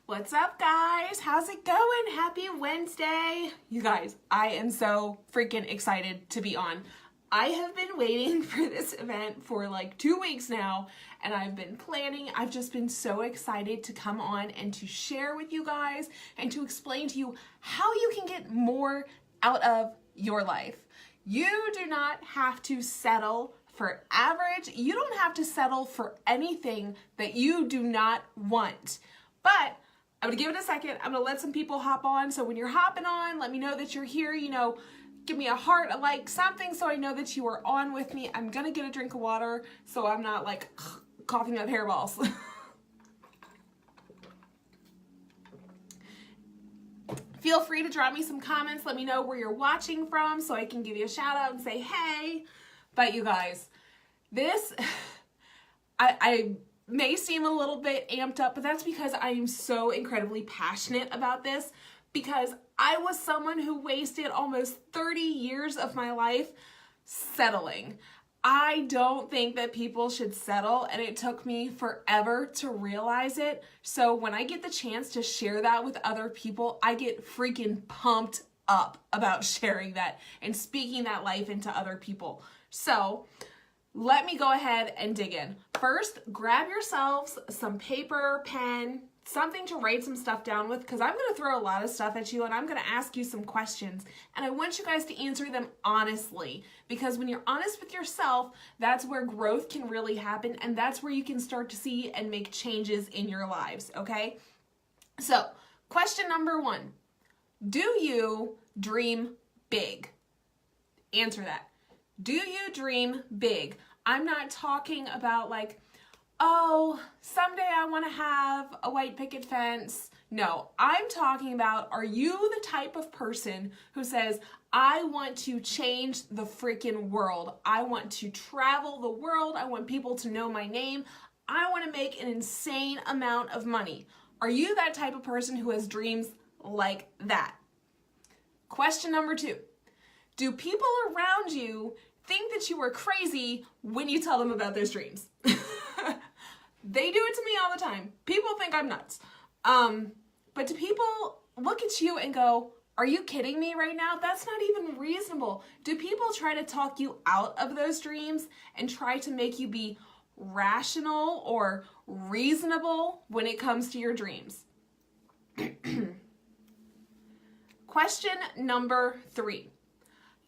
What's up, guys? How's it going? Happy Wednesday. You guys, I am so freaking excited to be on. I have been waiting for this event for like 2 weeks now, and I've been planning. I've just been so excited to come on and to share with you guys and to explain to you how you can get more out of your life. You do not have to settle for average. You don't have to settle for anything that you do not want. But I'm gonna give it a second. I'm gonna let some people hop on. So when you're hopping on, let me know that you're here. Give me a heart, a like, something so I know that you are on with me. I'm gonna get a drink of water so I'm not like coughing up hairballs. Feel free to drop me some comments. Let me know where you're watching from so I can give you a shout out and say, hey. But you guys, this, I may seem a little bit amped up, but that's because I am so incredibly passionate about this, because I was someone who wasted almost 30 years of my life settling. I don't think that people should settle, and it took me forever to realize it. So when I get the chance to share that with other people, I get freaking pumped up about sharing that and speaking that life into other people. So let me go ahead and dig in. First, grab yourselves some paper, pen, something to write some stuff down with, because I'm going to throw a lot of stuff at you and I'm going to ask you some questions, and I want you guys to answer them honestly, because when you're honest with yourself, that's where growth can really happen, and that's where you can start to see and make changes in your lives, okay? So, question number 1, do you dream big? Answer that. Do you dream big? I'm not talking about like, oh, someday I want to have a white picket fence. No, I'm talking about, are you the type of person who says, I want to change the freaking world. I want to travel the world. I want people to know my name. I want to make an insane amount of money. Are you that type of person who has dreams like that? Question number 2. Do people around you think that you are crazy when you tell them about those dreams? They do it to me all the time. People think I'm nuts. But do people look at you and go, are you kidding me right now? That's not even reasonable. Do people try to talk you out of those dreams and try to make you be rational or reasonable when it comes to your dreams? Question number 3.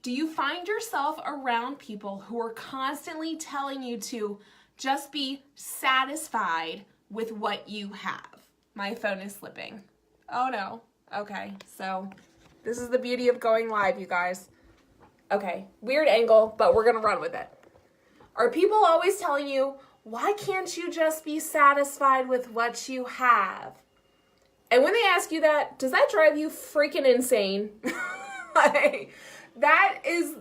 Do you find yourself around people who are constantly telling you to just be satisfied with what you have? My phone is slipping. Oh no. Okay, so this is the beauty of going live, you guys. Okay, weird angle, but we're gonna run with it. Are people always telling you, why can't you just be satisfied with what you have? And when they ask you that, does that drive you freaking insane? Like, that is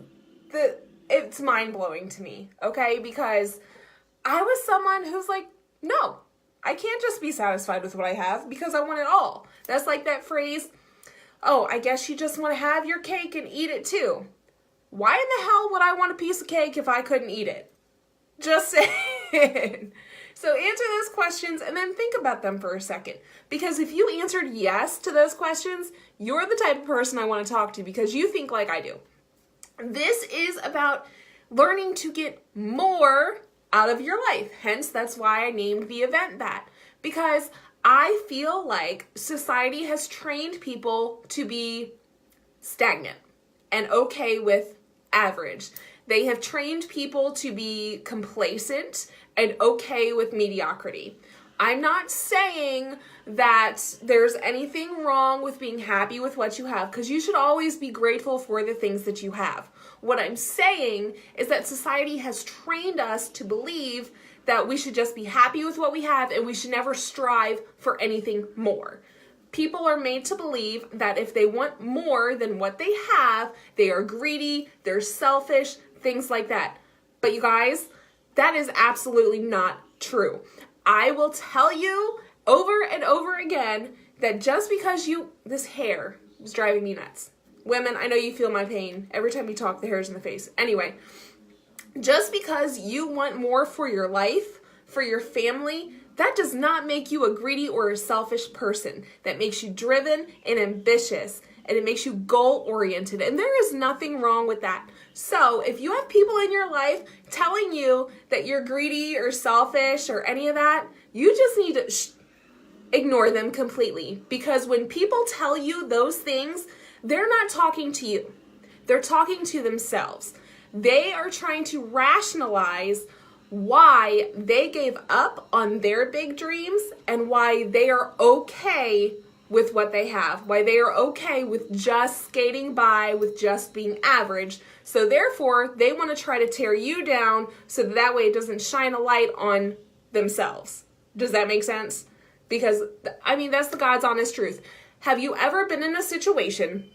it's mind-blowing to me, okay? Because I was someone who's like, no, I can't just be satisfied with what I have because I want it all. That's like that phrase, oh, I guess you just want to have your cake and eat it too. Why in the hell would I want a piece of cake if I couldn't eat it? Just saying. So answer those questions and then think about them for a second. Because if you answered yes to those questions, you're the type of person I want to talk to because you think like I do. This is about learning to get more out of your life. Hence, that's why I named the event that. Because I feel like society has trained people to be stagnant and okay with average. They have trained people to be complacent and okay with mediocrity. I'm not saying that there's anything wrong with being happy with what you have, because you should always be grateful for the things that you have. What I'm saying is that society has trained us to believe that we should just be happy with what we have and we should never strive for anything more. People are made to believe that if they want more than what they have, they are greedy, they're selfish, things like that. But you guys, that is absolutely not true. I will tell you over and over again that just because this hair is driving me nuts. Women, I know you feel my pain. Every time we talk, the hair's in the face. Anyway, just because you want more for your life, for your family, that does not make you a greedy or a selfish person. That makes you driven and ambitious, and it makes you goal-oriented, and there is nothing wrong with that. So if you have people in your life telling you that you're greedy or selfish or any of that, you just need to ignore them completely, because when people tell you those things, they're not talking to you. They're talking to themselves. They are trying to rationalize why they gave up on their big dreams and why they are okay with what they have, why they are okay with just skating by, with just being average. So therefore, they want to try to tear you down so that way it doesn't shine a light on themselves. Does that make sense? Because, I mean, that's the God's honest truth. Have you ever been in a situation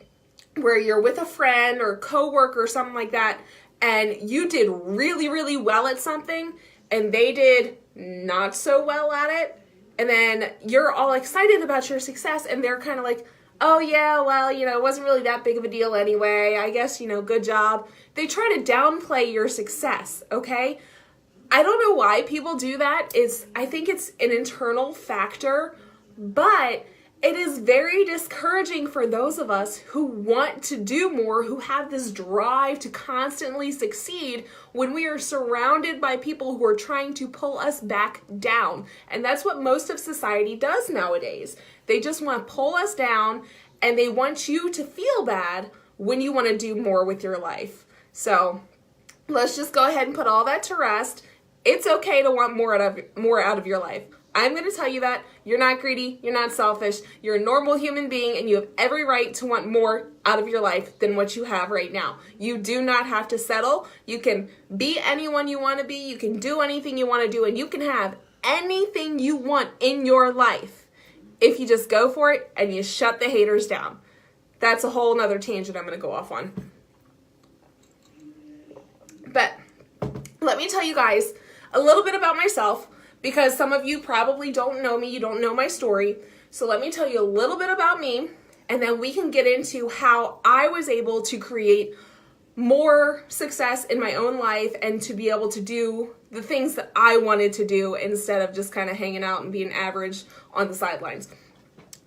where you're with a friend or a coworker or something like that, and you did really, really well at something, and they did not so well at it, and then you're all excited about your success, and they're kind of like, oh yeah, well, it wasn't really that big of a deal anyway, I guess, good job. They try to downplay your success, okay? I don't know why people do that. I think it's an internal factor, but it is very discouraging for those of us who want to do more, who have this drive to constantly succeed, when we are surrounded by people who are trying to pull us back down. And that's what most of society does nowadays. They just want to pull us down, and they want you to feel bad when you want to do more with your life. So let's just go ahead and put all that to rest. It's okay to want more out of your life. I'm going to tell you that you're not greedy, you're not selfish, you're a normal human being, and you have every right to want more out of your life than what you have right now. You do not have to settle. You can be anyone you want to be, you can do anything you want to do, and you can have anything you want in your life if you just go for it and you shut the haters down. That's a whole nother tangent I'm going to go off on. But let me tell you guys a little bit about myself, because some of you probably don't know me, you don't know my story. So let me tell you a little bit about me, and then we can get into how I was able to create more success in my own life and to be able to do the things that I wanted to do instead of just kind of hanging out and being average on the sidelines.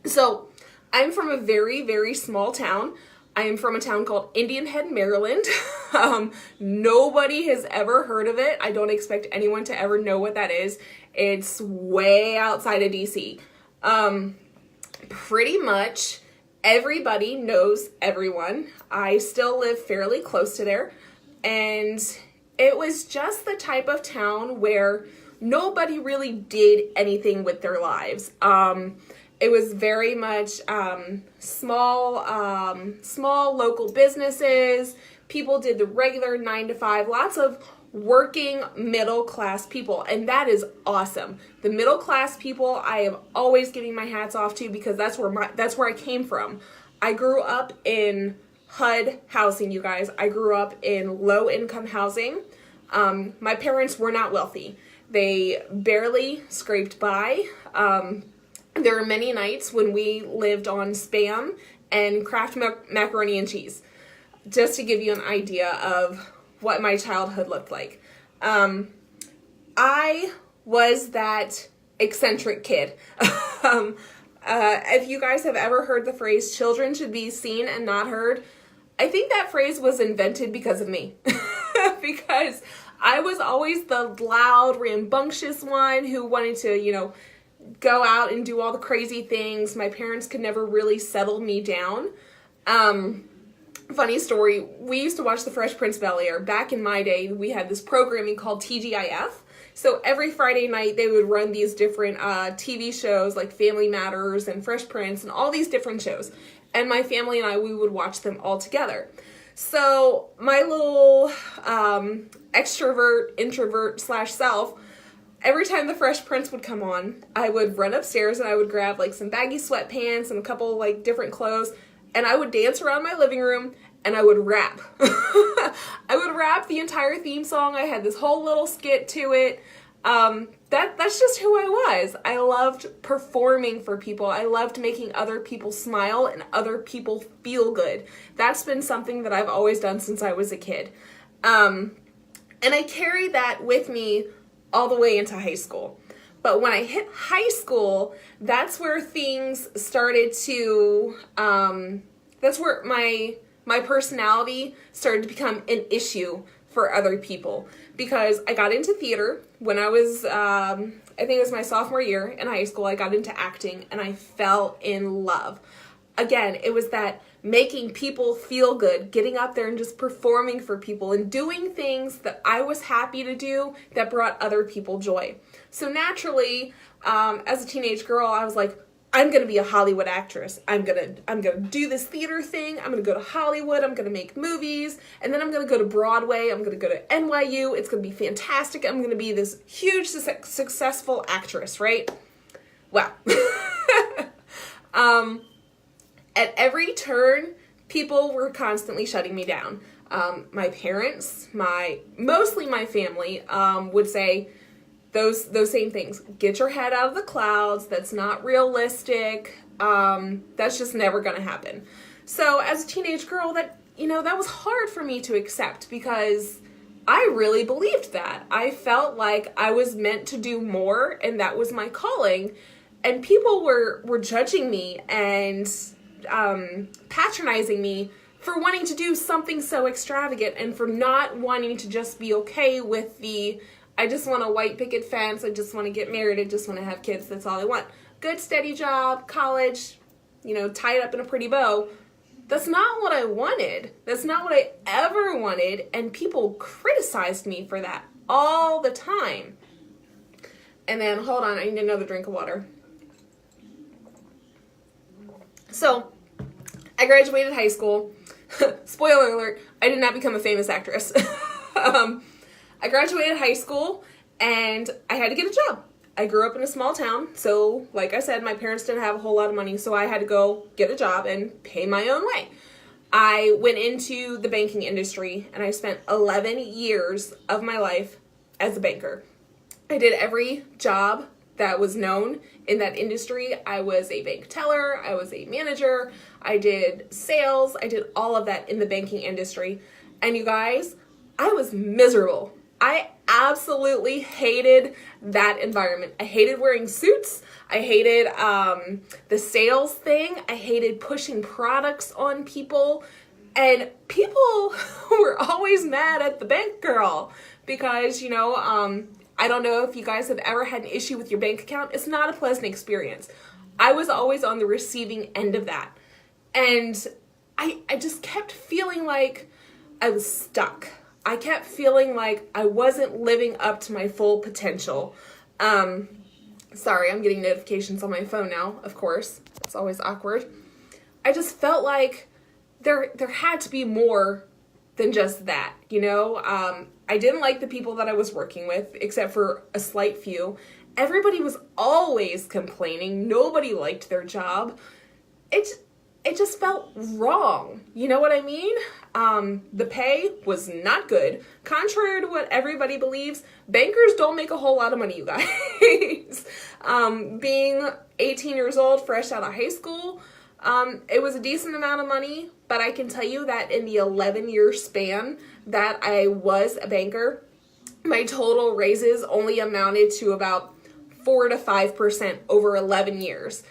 So I'm from a very, very small town. I am from a town called Indian Head, Maryland. Nobody has ever heard of it. I don't expect anyone to ever know what that is. It's way outside of DC. Pretty much everybody knows everyone. I still live fairly close to there. And it was just the type of town where nobody really did anything with their lives. It was very much small local businesses. People did the regular 9 to 5, lots of working middle class people, and that is awesome. The middle class people I am always giving my hats off to, because that's where I came from. I grew up in HUD housing, you guys. I grew up in low income housing. My parents were not wealthy. They barely scraped by. There were many nights when we lived on Spam and Kraft macaroni and cheese, just to give you an idea of what my childhood looked like. I was that eccentric kid. If you guys have ever heard the phrase, children should be seen and not heard, I think that phrase was invented because of me. Because I was always the loud, rambunctious one who wanted to, go out and do all the crazy things. My parents could never really settle me down. Funny story, we used to watch The Fresh Prince of Bel-Air. Back in my day, we had this programming called TGIF. So every Friday night, they would run these different TV shows like Family Matters and Fresh Prince and all these different shows. And my family and I, we would watch them all together. So my little extrovert, introvert / self, every time The Fresh Prince would come on, I would run upstairs and I would grab like some baggy sweatpants and a couple like different clothes, and I would dance around my living room and I would rap. I would rap the entire theme song. I had this whole little skit to it. That's just who I was. I loved performing for people. I loved making other people smile and other people feel good. That's been something that I've always done since I was a kid. And I carry that with me all the way into high school. But when I hit high school, that's where things started to, that's where my personality started to become an issue for other people. Because I got into theater when I was, I think it was my sophomore year in high school. I got into acting and I fell in love. Again, it was that making people feel good, getting up there and just performing for people and doing things that I was happy to do that brought other people joy. So naturally, as a teenage girl, I was like, I'm going to be a Hollywood actress. I'm going to do this theater thing. I'm going to go to Hollywood. I'm going to make movies. And then I'm going to go to Broadway. I'm going to go to NYU. It's going to be fantastic. I'm going to be this huge, successful actress, right? Well, at every turn, people were constantly shutting me down. My parents, mostly my family, would say those same things. Get your head out of the clouds. That's not realistic. That's just never going to happen. So as a teenage girl, that was hard for me to accept because I really believed that. I felt like I was meant to do more and that was my calling. And people were judging me and patronizing me for wanting to do something so extravagant and for not wanting to just be okay with I just want a white picket fence, I just want to get married, I just want to have kids, that's all I want. Good, steady job, college, tied up in a pretty bow. That's not what I wanted. That's not what I ever wanted, and people criticized me for that all the time. And then, hold on, I need another drink of water. So, I graduated high school. Spoiler alert, I did not become a famous actress. I graduated high school and I had to get a job. I grew up in a small town, so like I said, my parents didn't have a whole lot of money, so I had to go get a job and pay my own way. I went into the banking industry and I spent 11 years of my life as a banker. I did every job that was known in that industry. I was a bank teller, I was a manager, I did sales, I did all of that in the banking industry. And you guys, I was miserable. I absolutely hated that environment. I hated wearing suits. I hated the sales thing. I hated pushing products on people. And people were always mad at the bank girl because, I don't know if you guys have ever had an issue with your bank account. It's not a pleasant experience. I was always on the receiving end of that. And I just kept feeling like I was stuck. I kept feeling like I wasn't living up to my full potential. Sorry, I'm getting notifications on my phone now, of course. It's always awkward. I just felt like there had to be more than just that, I didn't like the people that I was working with, except for a slight few. Everybody was always complaining. Nobody liked their job. It just felt wrong. You know what I mean? The pay was not good. Contrary to what everybody believes, bankers don't make a whole lot of money, you guys. Being 18 years old, fresh out of high school, it was a decent amount of money, but I can tell you that in the 11-year span that I was a banker, my total raises only amounted to about 4 to 5% over 11 years.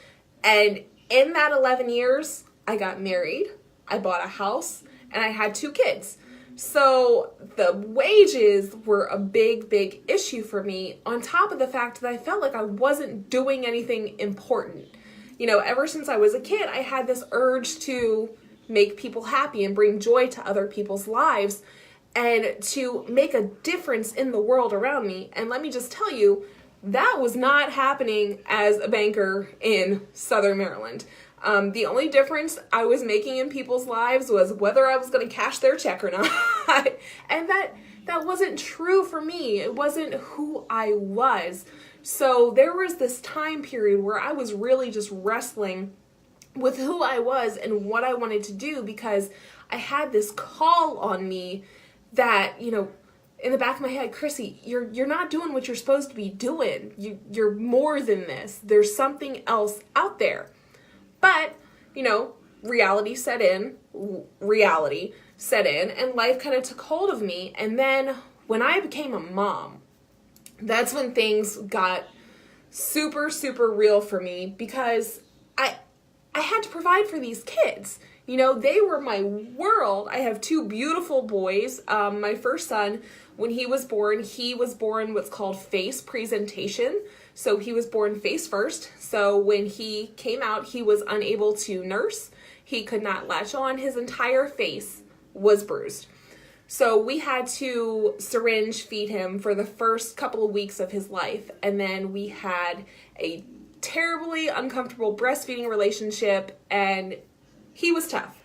And in that 11 years, I got married, I bought a house, and I had 2 kids. So the wages were a big, big issue for me, on top of the fact that I felt like I wasn't doing anything important. Ever since I was a kid, I had this urge to make people happy and bring joy to other people's lives and to make a difference in the world around me. And let me just tell you, that was not happening as a banker in Southern Maryland. The only difference I was making in people's lives was whether I was going to cash their check or not. And that wasn't true for me. It wasn't who I was. So there was this time period where I was really just wrestling with who I was and what I wanted to do, because I had this call on me that, in the back of my head, Chrissy, you're not doing what you're supposed to be doing. You're more than this. There's something else out there. But, reality set in, and life kind of took hold of me. And then when I became a mom, that's when things got super, super real for me because I had to provide for these kids. You know, they were my world. I have two beautiful boys. My first son, when he was born what's called face presentation. So he was born face first. So when he came out, he was unable to nurse. He could not latch on. His entire face was bruised. So we had to syringe feed him for the first couple of weeks of his life. And then we had a terribly uncomfortable breastfeeding relationship, and he was tough.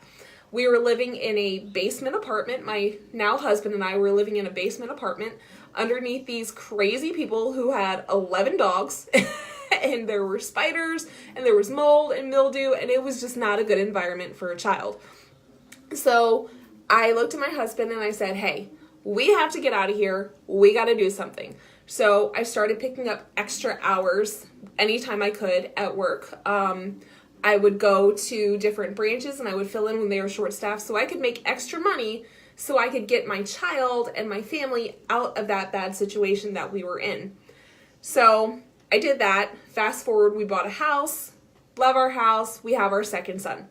We were living in a basement apartment. My now husband and I were living in a basement apartment underneath these crazy people who had 11 dogs and there were spiders and there was mold and mildew, and it was just not a good environment for a child. So I looked at my husband and I said, hey, we have to get out of here. We got to do something. So I started picking up extra hours anytime I could at work. I would go to different branches and I would fill in when they were short-staffed so I could make extra money so I could get my child and my family out of that bad situation that we were in. So I did that. Fast forward, we bought a house, love our house, we have our second son.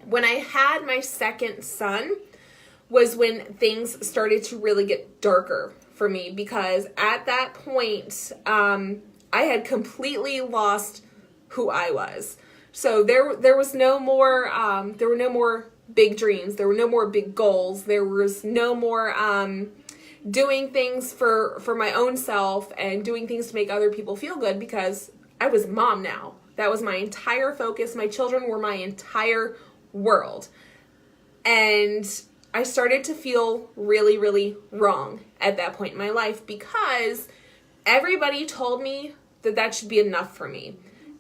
When I had my second son was when things started to really get darker for me, because at that point, I had completely lost who I was. So there was no more, there were no more big dreams. There were no more big goals. There was no more doing things for my own self and doing things to make other people feel good, because I was mom now. That was my entire focus. My children were my entire world. And I started to feel really, really wrong at that point in my life, because everybody told me that that should be enough for me.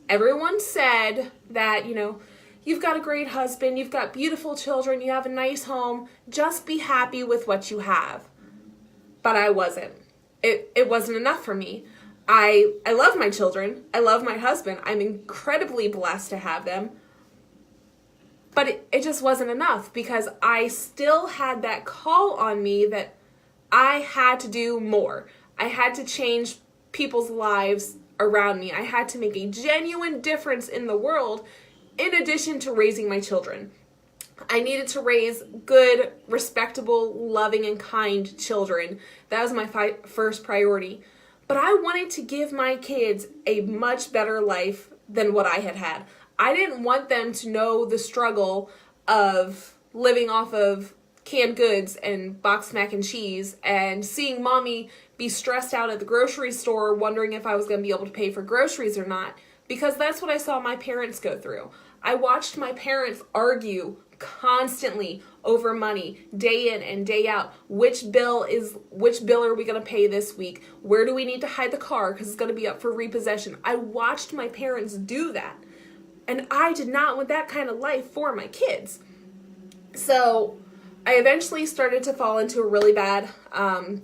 Everyone said that, you know, you've got a great husband, you've got beautiful children, you have a nice home, just be happy with what you have. But I wasn't. It wasn't enough for me. I love my children. I love my husband. I'm incredibly blessed to have them. But it just wasn't enough, because I still had that call on me that I had to do more. I had to change people's lives around me. I had to make a genuine difference in the world in addition to raising my children. I needed to raise good, respectable, loving, and kind children. That was my first priority. But I wanted to give my kids a much better life than what I had had. I didn't want them to know the struggle of living off of canned goods and boxed mac and cheese and seeing mommy be stressed out at the grocery store wondering if I was going to be able to pay for groceries or not, because that's what I saw my parents go through. I watched my parents argue constantly over money, day in and day out. Which bill are we going to pay this week? Where do we need to hide the car because it's going to be up for repossession? I watched my parents do that. And I did not want that kind of life for my kids. So I eventually started to fall into a really bad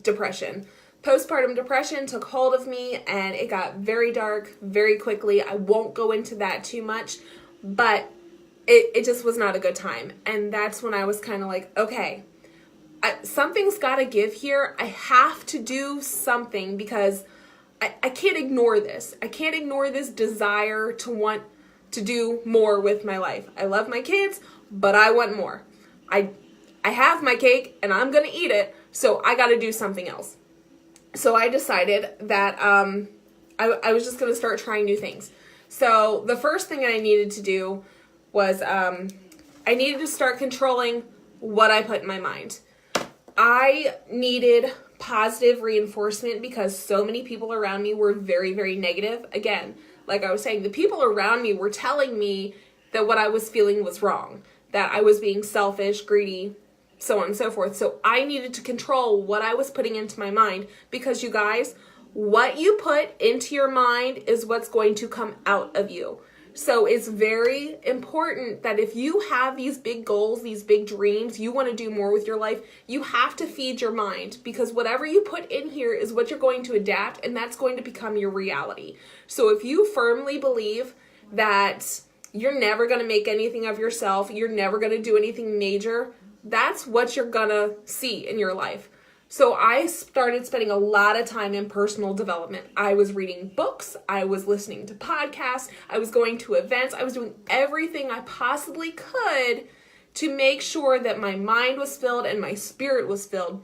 depression. Postpartum depression took hold of me, and it got very dark very quickly. I won't go into that too much, but it just was not a good time. And that's when I was kind of like, okay, something's got to give here. I have to do something, because I can't ignore this. I can't ignore this desire to want to do more with my life. I love my kids, but I want more. I have my cake and I'm gonna eat it, so I gotta do something else. So I decided that I was just gonna start trying new things. So the first thing that I needed to do was I needed to start controlling what I put in my mind. I needed positive reinforcement because so many people around me were very, very negative. Again, like I was saying, the people around me were telling me that what I was feeling was wrong, that I was being selfish, greedy, so on and so forth. So I needed to control what I was putting into my mind, because you guys, what you put into your mind is what's going to come out of you. So it's very important that if you have these big goals, these big dreams, you want to do more with your life, you have to feed your mind, because whatever you put in here is what you're going to adapt, and that's going to become your reality. So if you firmly believe that you're never going to make anything of yourself, you're never going to do anything major, that's what you're going to see in your life. So I started spending a lot of time in personal development. I was reading books, I was listening to podcasts, I was going to events, I was doing everything I possibly could to make sure that my mind was filled and my spirit was filled.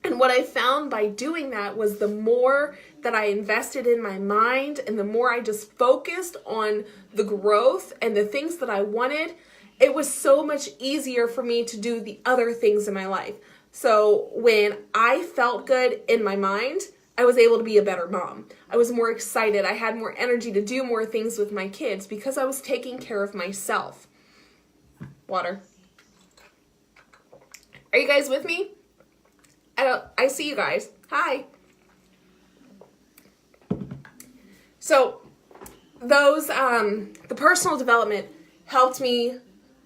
And what I found by doing that was the more that I invested in my mind and the more I just focused on the growth and the things that I wanted, it was so much easier for me to do the other things in my life. So when I felt good in my mind, I was able to be a better mom. I was more excited. I had more energy to do more things with my kids because I was taking care of myself. Water. Are you guys with me? I see you guys. Hi. So those, the personal development helped me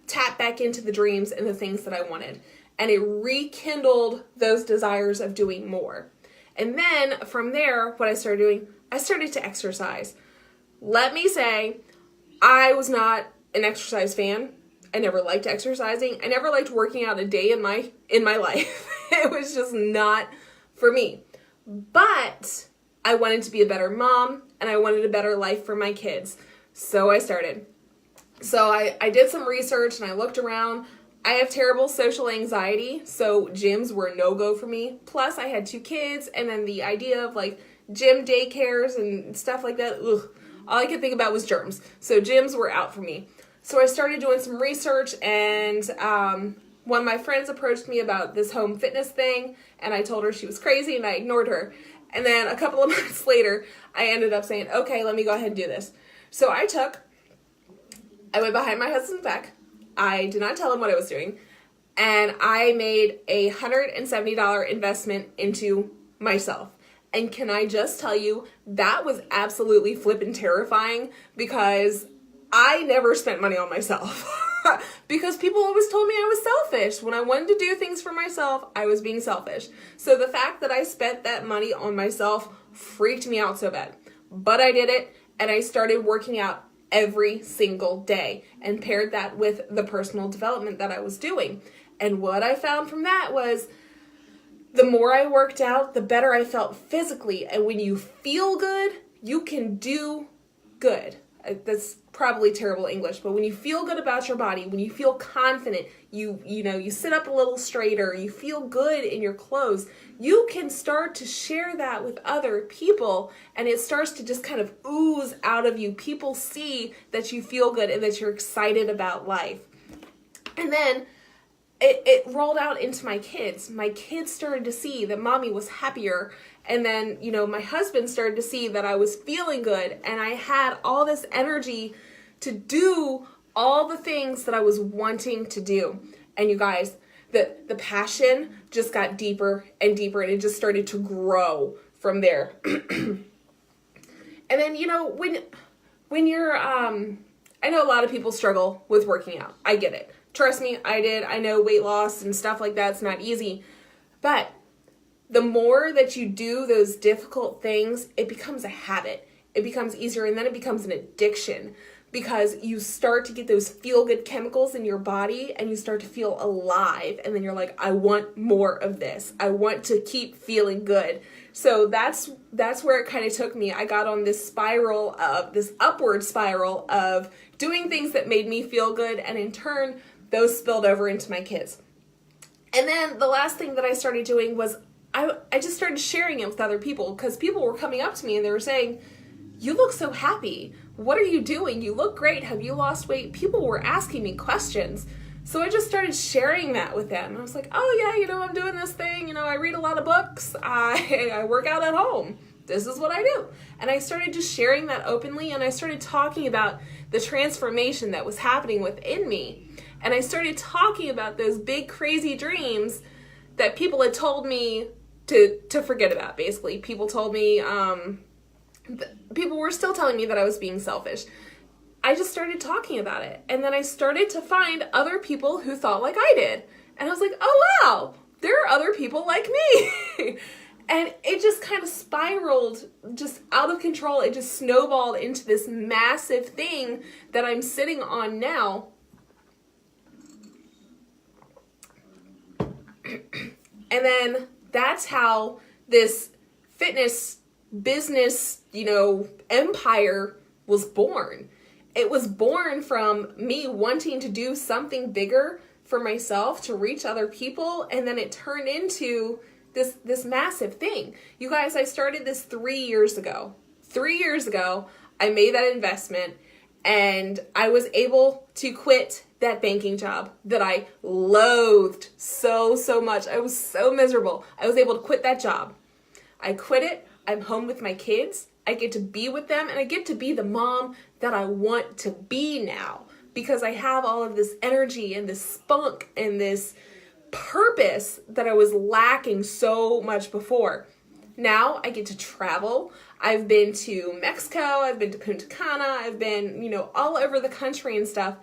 tap back into the dreams and the things that I wanted. And it rekindled those desires of doing more. And then from there, what I started doing, I started to exercise. Let me say, I was not an exercise fan. I never liked exercising. I never liked working out a day in my life. It was just not for me. But I wanted to be a better mom and I wanted a better life for my kids. So I started. So I did some research and I looked around. I have terrible social anxiety, so gyms were a no-go for me. Plus, I had 2 kids, and then the idea of like gym daycares and stuff like that, ugh, all I could think about was germs. So gyms were out for me. So I started doing some research, and one of my friends approached me about this home fitness thing, and I told her she was crazy, and I ignored her. And then a couple of months later, I ended up saying, okay, let me go ahead and do this. So I went behind my husband's back. I did not tell him what I was doing. And I made a $170 investment into myself. And can I just tell you, that was absolutely flippin' terrifying because I never spent money on myself. Because people always told me I was selfish. When I wanted to do things for myself, I was being selfish. So the fact that I spent that money on myself freaked me out so bad. But I did it, and I started working out every single day and paired that with the personal development that I was doing. And what I found from that was the more I worked out, the better I felt physically. And when you feel good, you can do good. That's probably terrible English, but when you feel good about your body, when you feel confident, you sit up a little straighter, you feel good in your clothes, you can start to share that with other people, and it starts to just kind of ooze out of you. People see that you feel good and that you're excited about life. And then it rolled out into my kids. My kids started to see that mommy was happier. And then, my husband started to see that I was feeling good and I had all this energy to do all the things that I was wanting to do. And you guys, the passion just got deeper and deeper, and it just started to grow from there. And then, when you're, I know a lot of people struggle with working out. I get it. Trust me, I did. I know weight loss and stuff like that's not easy. But the more that you do those difficult things, it becomes a habit. It becomes easier, and then it becomes an addiction because you start to get those feel-good chemicals in your body and you start to feel alive. And then you're like, I want more of this. I want to keep feeling good. So that's where it kind of took me. I got on this upward spiral of doing things that made me feel good, and in turn, those spilled over into my kids. And then the last thing that I started doing was I just started sharing it with other people because people were coming up to me and they were saying, you look so happy. What are you doing? You look great. Have you lost weight? People were asking me questions. So I just started sharing that with them. I was like, oh yeah, I'm doing this thing. I read a lot of books. I work out at home. This is what I do. And I started just sharing that openly, and I started talking about the transformation that was happening within me. And I started talking about those big, crazy dreams that people had told me to forget about, basically. People told me, people were still telling me that I was being selfish. I just started talking about it. And then I started to find other people who thought like I did. And I was like, oh wow, there are other people like me. And it just kind of spiraled just out of control. It just snowballed into this massive thing that I'm sitting on now. And then that's how this fitness business, empire was born. It was born from me wanting to do something bigger for myself to reach other people, and then it turned into this massive thing. You guys, I started this 3 years ago. 3 years ago, I made that investment, and I was able to quit that banking job that I loathed so much. I was so miserable. I was able to quit that job. I quit it. I'm home with my kids. I get to be with them, and I get to be the mom that I want to be now, because I have all of this energy and this spunk and this purpose that I was lacking so much before. Now I get to travel. I've been to Mexico, I've been to Punta Cana, I've been, all over the country and stuff.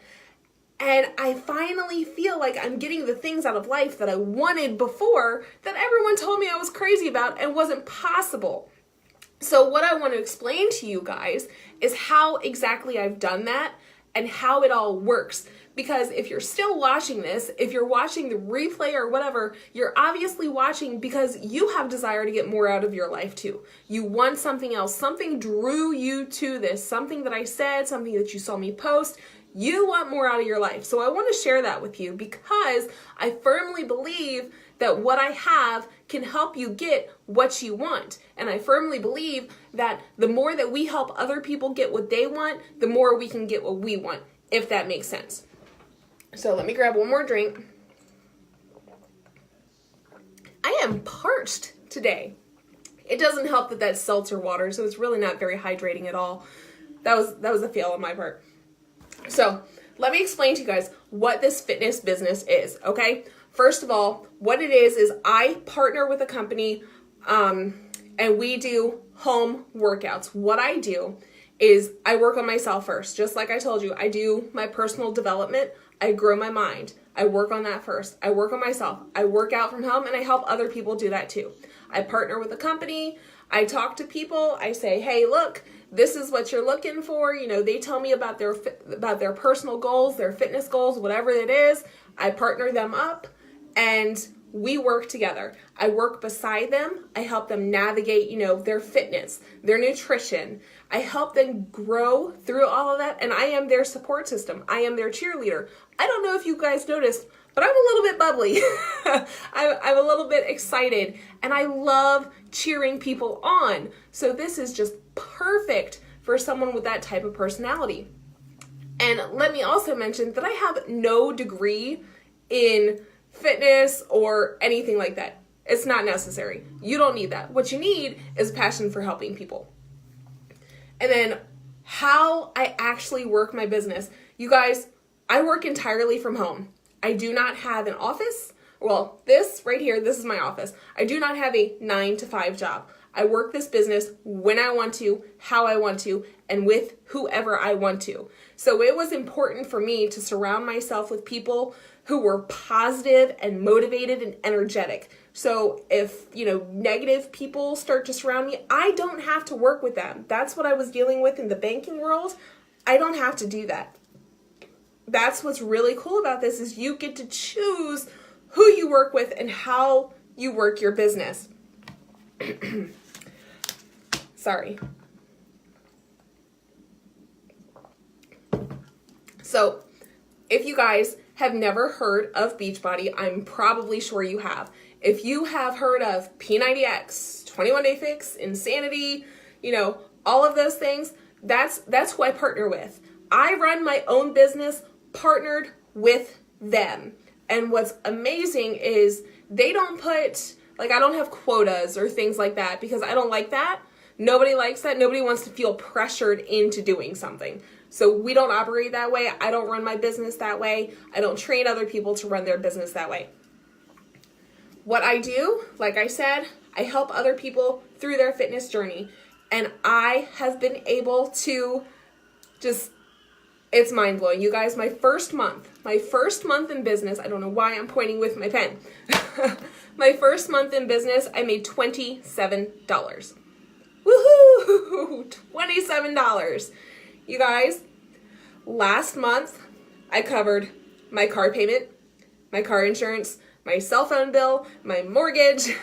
And I finally feel like I'm getting the things out of life that I wanted before that everyone told me I was crazy about and wasn't possible. So what I want to explain to you guys is how exactly I've done that and how it all works. Because if you're still watching this, if you're watching the replay or whatever, you're obviously watching because you have desire to get more out of your life too. You want something else. Something drew you to this. Something that I said, something that you saw me post. You want more out of your life. So I want to share that with you because I firmly believe that what I have can help you get what you want. And I firmly believe that the more that we help other people get what they want, the more we can get what we want, if that makes sense. So let me grab one more drink. I am parched today. It doesn't help that that's seltzer water, so it's really not very hydrating at all. That was a fail on my part. So let me explain to you guys what this fitness business is, okay? First of all, what it is I partner with a company and we do home workouts. What I do is I work on myself first. Just like I told you, I do my personal development. I grow my mind. I work on that first. I work on myself. I work out from home, and I help other people do that too. I partner with a company. I talk to people. I say, hey, look, this is what you're looking for. They tell me about their personal goals, their fitness goals, whatever it is. I partner them up, and we work together. I work beside them. I help them navigate, their fitness, their nutrition. I help them grow through all of that, and I am their support system. I am their cheerleader. I don't know if you guys noticed, but I'm a little bit bubbly. I'm a little bit excited, and I love cheering people on. So this is just perfect for someone with that type of personality. And let me also mention that I have no degree in fitness or anything like that. It's not necessary. You don't need that. What you need is passion for helping people. And then how I actually work my business. You guys, I work entirely from home. I do not have an office. Well, this right here, this is my office. I do not have a 9-to-5 job. I work this business when I want to, how I want to, and with whoever I want to. So it was important for me to surround myself with people who were positive and motivated and energetic. So if, negative people start to surround me, I don't have to work with them. That's what I was dealing with in the banking world. I don't have to do that. That's what's really cool about this is you get to choose who you work with and how you work your business. Sorry. So if you guys have never heard of Beachbody, I'm probably sure you have. If you have heard of P90X, 21 Day Fix, Insanity, all of those things, that's who I partner with. I run my own business partnered with them. And what's amazing is they don't put, I don't have quotas or things like that because I don't like that. Nobody likes that. Nobody wants to feel pressured into doing something. So we don't operate that way. I don't run my business that way. I don't train other people to run their business that way. What I do, like I said, I help other people through their fitness journey. And I have been able to it's mind-blowing. You guys, my first month in business, I don't know why I'm pointing with my pen. My first month in business, I made $27. Woohoo! $27. You guys, last month, I covered my car payment, my car insurance, my cell phone bill, my mortgage,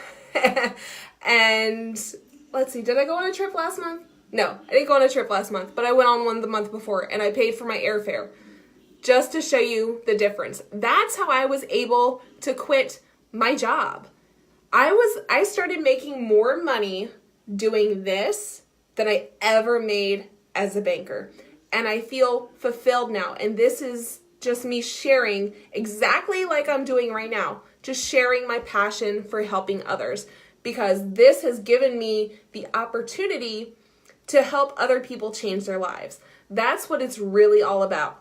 And let's see, did I go on a trip last month? No, I didn't go on a trip last month, but I went on one the month before, and I paid for my airfare just to show you the difference. That's how I was able to quit my job. I started making more money doing this than I ever made as a banker. And I feel fulfilled now. And this is just me sharing exactly like I'm doing right now, just sharing my passion for helping others, because this has given me the opportunity to help other people change their lives. That's what it's really all about.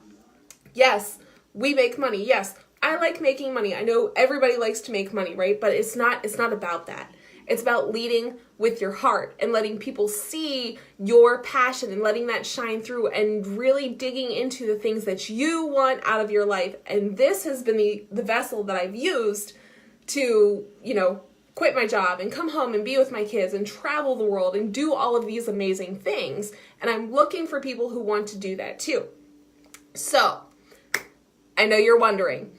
Yes, we make money. Yes, I like making money. I know everybody likes to make money, right? But it's not about that. It's about leading with your heart and letting people see your passion and letting that shine through and really digging into the things that you want out of your life. And this has been the vessel that I've used to, quit my job and come home and be with my kids and travel the world and do all of these amazing things. And I'm looking for people who want to do that too. So, I know you're wondering.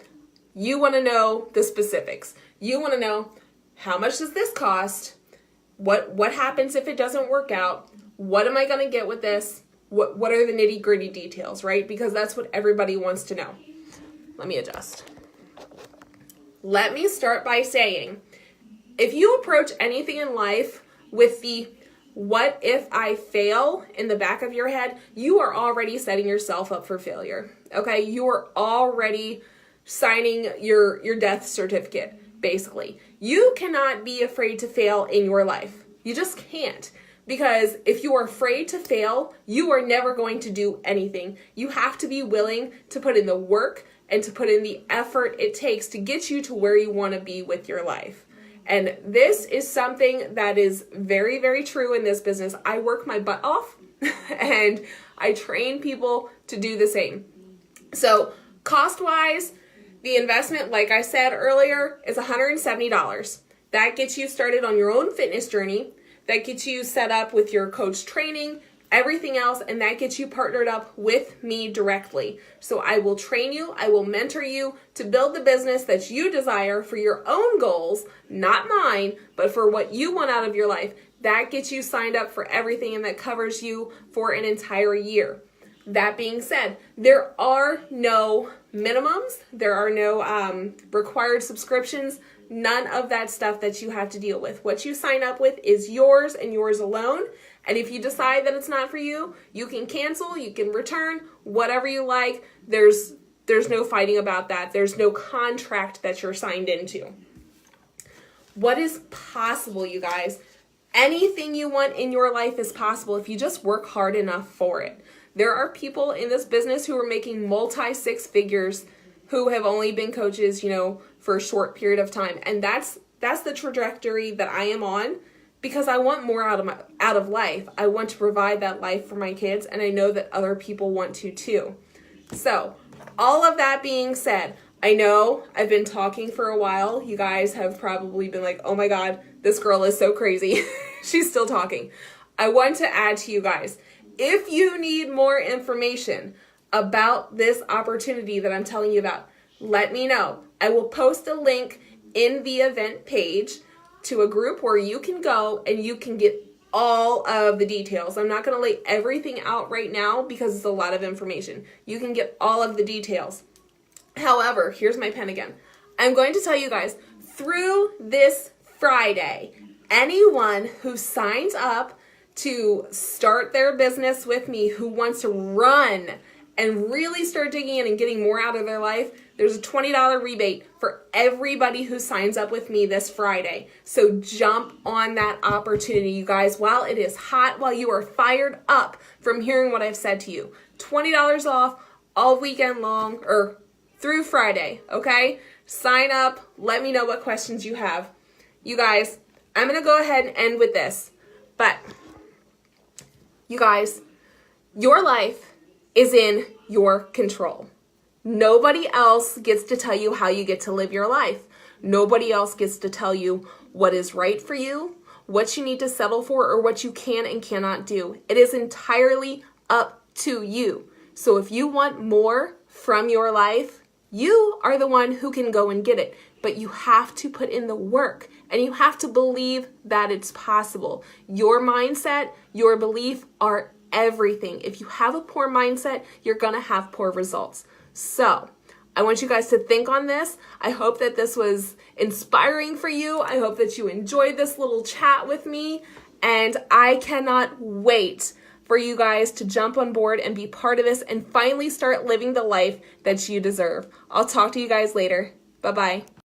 You want to know the specifics. You want to know, how much does this cost? What happens if it doesn't work out? What am I going to get with this? What are the nitty-gritty details, right? Because that's what everybody wants to know. Let me adjust. Let me start by saying, if you approach anything in life with the what if I fail in the back of your head, you are already setting yourself up for failure. Okay? You are already signing your death certificate, basically. You cannot be afraid to fail in your life. You just can't. Because if you are afraid to fail, you are never going to do anything. You have to be willing to put in the work and to put in the effort it takes to get you to where you want to be with your life. And this is something that is very, very true in this business. I work my butt off and I train people to do the same. So cost-wise, the investment, like I said earlier, is $170. That gets you started on your own fitness journey. That gets you set up with your coach training, everything else, and that gets you partnered up with me directly. So I will train you, I will mentor you to build the business that you desire for your own goals, not mine, but for what you want out of your life. That gets you signed up for everything, and that covers you for an entire year. That being said, there are no minimums, there are no required subscriptions, none of that stuff that you have to deal with. What you sign up with is yours and yours alone. And if you decide that it's not for you, you can cancel, you can return, whatever you like. There's no fighting about that. There's no contract that you're signed into. What is possible, you guys? Anything you want in your life is possible if you just work hard enough for it. There are people in this business who are making multi-six figures who have only been coaches, for a short period of time. And that's the trajectory that I am on, because I want more out of life. I want to provide that life for my kids, and I know that other people want to too. So, all of that being said, I know I've been talking for a while. You guys have probably been like, oh my God, this girl is so crazy. She's still talking. I want to add to you guys, if you need more information about this opportunity that I'm telling you about, let me know. I will post a link in the event page to a group where you can go and you can get all of the details. I'm not going to lay everything out right now because it's a lot of information. You can get all of the details. However, here's my pen again. I'm going to tell you guys, through this Friday, anyone who signs up to start their business with me, who wants to run and really start digging in and getting more out of their life, there's a $20 rebate for everybody who signs up with me this Friday. So jump on that opportunity, you guys, while it is hot, while you are fired up from hearing what I've said to you. $20 off all weekend long, or through Friday, okay? Sign up. Let me know what questions you have. You guys, I'm going to go ahead and end with this. But, you guys, your life is in your control. Nobody else gets to tell you how you get to live your life. Nobody else gets to tell you what is right for you, what you need to settle for, or what you can and cannot do. It is entirely up to you. So if you want more from your life, you are the one who can go and get it. but you have to put in the work and you have to believe that it's possible. Your mindset, your belief are everything. If you have a poor mindset, you're gonna have poor results. So I want you guys to think on this. I hope that this was inspiring for you. I hope that you enjoyed this little chat with me, and I cannot wait for you guys to jump on board and be part of this and finally start living the life that you deserve. I'll talk to you guys later. Bye-bye.